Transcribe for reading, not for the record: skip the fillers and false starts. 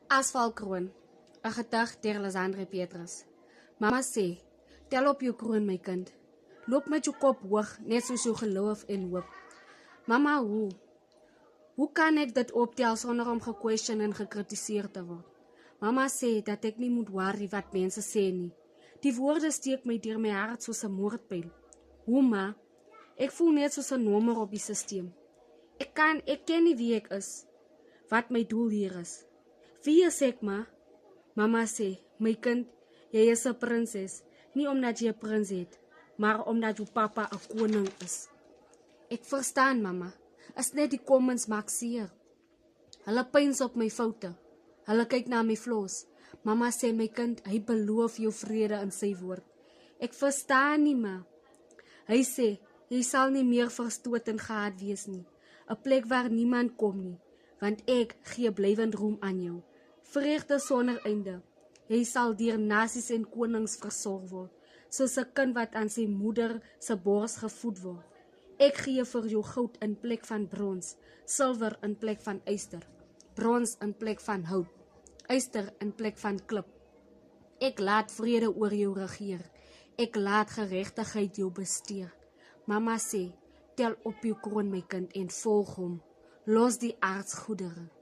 Asfaltkroon, 'n gedig deur Lisandre Petrus. Mama sê, tel op jou kroon my kind. Loop met jou kop hoog, net soos jou geloof en hoop. Mama, hoe kan ek dit optel sonder om gequestion en gekritiseer te word? Mama sê dat ek nie moet worry wat mense sê nie. Die woorde steek my deur my hart soos 'n moordpyl. Hoe ma? Ek voel net soos 'n nommer op die sisteem. Ek ken nie wie ek is, wat my doel hier is. Wie is ek, ma? Mama sê, my kind, jy is 'n prinses, nie omdat jy 'n prins het, maar omdat jou papa 'n koning is. Ek verstaan, mama, is net die comments maak seer. Hulle pyns op my foute, hulle kyk na my flaws. Mama sê, my kind, hy beloof jou vrede in sy woord. Ek verstaan nie, ma. Hy sê, jy sal nie meer verstoot en gehaat wees nie, 'n plek waar niemand kom nie, want ek gee blywend roem aan jou. Vreugde sonder einde. Jy sal deur nasies en konings versorg word, soos 'n kind wat aan sy moeder se bors gevoed word. Ek gee vir jou goud in plek van brons, silwer in plek van yster, brons in plek van hout, yster in plek van klip. Ek laat vrede oor jou regeer. Ek laat geregtigheid jou bestuur. Mama sê, tel op jou kroon my kind en volg hom. Los die aardsgoedere.